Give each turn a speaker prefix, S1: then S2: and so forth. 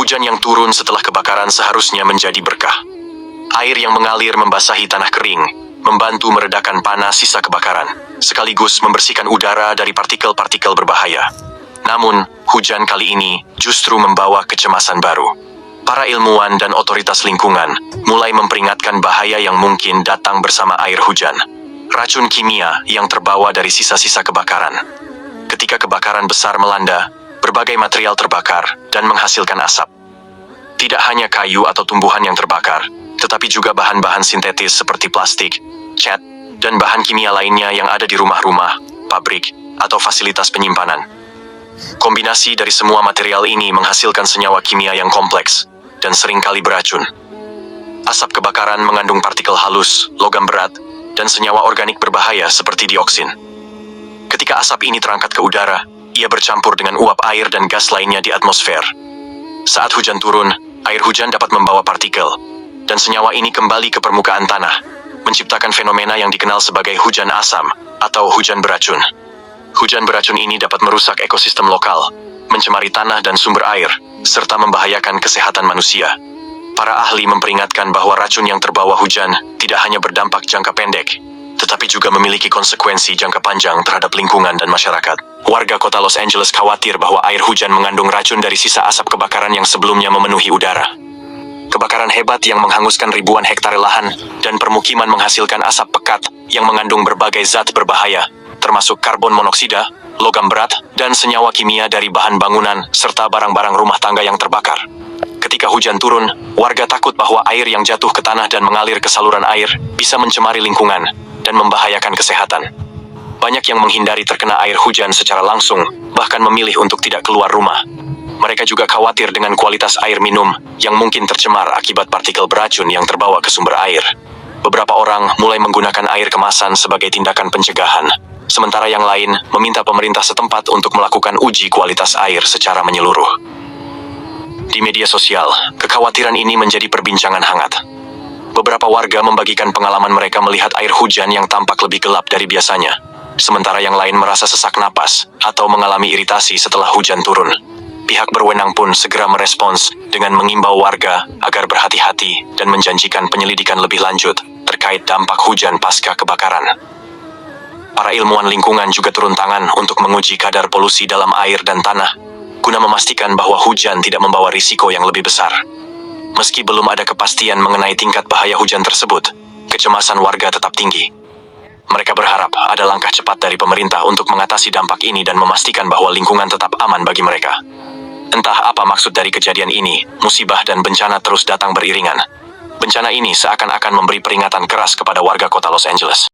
S1: Hujan yang turun setelah kebakaran seharusnya menjadi berkah. Air yang mengalir membasahi tanah kering, membantu meredakan panas sisa kebakaran, sekaligus membersihkan udara dari partikel-partikel berbahaya. Namun, hujan kali ini justru membawa kecemasan baru. Para ilmuwan dan otoritas lingkungan mulai memperingatkan bahaya yang mungkin datang bersama air hujan. Racun kimia yang terbawa dari sisa-sisa kebakaran. Ketika kebakaran besar melanda, berbagai material terbakar dan menghasilkan asap. Tidak hanya kayu atau tumbuhan yang terbakar, tetapi juga bahan-bahan sintetis seperti plastik, cat, dan bahan kimia lainnya yang ada di rumah-rumah, pabrik, atau fasilitas penyimpanan. Kombinasi dari semua material ini menghasilkan senyawa kimia yang kompleks dan seringkali beracun. Asap kebakaran mengandung partikel halus, logam berat, dan senyawa organik berbahaya seperti dioksin. Ketika asap ini terangkat ke udara, ia bercampur dengan uap air dan gas lainnya di atmosfer. Saat hujan turun, air hujan dapat membawa partikel, dan senyawa ini kembali ke permukaan tanah, menciptakan fenomena yang dikenal sebagai hujan asam atau hujan beracun. Hujan beracun ini dapat merusak ekosistem lokal, mencemari tanah dan sumber air, serta membahayakan kesehatan manusia. Para ahli memperingatkan bahwa racun yang terbawa hujan tidak hanya berdampak jangka pendek, tetapi juga memiliki konsekuensi jangka panjang terhadap lingkungan dan masyarakat. Warga kota Los Angeles khawatir bahwa air hujan mengandung racun dari sisa asap kebakaran yang sebelumnya memenuhi udara. Kebakaran hebat yang menghanguskan ribuan hektare lahan dan permukiman menghasilkan asap pekat yang mengandung berbagai zat berbahaya, termasuk karbon monoksida, logam berat, dan senyawa kimia dari bahan bangunan serta barang-barang rumah tangga yang terbakar. Ketika hujan turun, warga takut bahwa air yang jatuh ke tanah dan mengalir ke saluran air bisa mencemari lingkungan dan membahayakan kesehatan. Banyak yang menghindari terkena air hujan secara langsung, bahkan memilih untuk tidak keluar rumah. Mereka juga khawatir dengan kualitas air minum yang mungkin tercemar akibat partikel beracun yang terbawa ke sumber air. Beberapa orang mulai menggunakan air kemasan sebagai tindakan pencegahan, sementara yang lain meminta pemerintah setempat untuk melakukan uji kualitas air secara menyeluruh. Di media sosial, kekhawatiran ini menjadi perbincangan hangat. Beberapa warga membagikan pengalaman mereka melihat air hujan yang tampak lebih gelap dari biasanya, sementara yang lain merasa sesak napas atau mengalami iritasi setelah hujan turun. Pihak berwenang pun segera merespons dengan mengimbau warga agar berhati-hati dan menjanjikan penyelidikan lebih lanjut terkait dampak hujan pasca kebakaran. Para ilmuwan lingkungan juga turun tangan untuk menguji kadar polusi dalam air dan tanah, guna memastikan bahwa hujan tidak membawa risiko yang lebih besar. Meski belum ada kepastian mengenai tingkat bahaya hujan tersebut, kecemasan warga tetap tinggi. Mereka berharap ada langkah cepat dari pemerintah untuk mengatasi dampak ini dan memastikan bahwa lingkungan tetap aman bagi mereka. Entah apa maksud dari kejadian ini, musibah dan bencana terus datang beriringan. Bencana ini seakan-akan memberi peringatan keras kepada warga kota Los Angeles.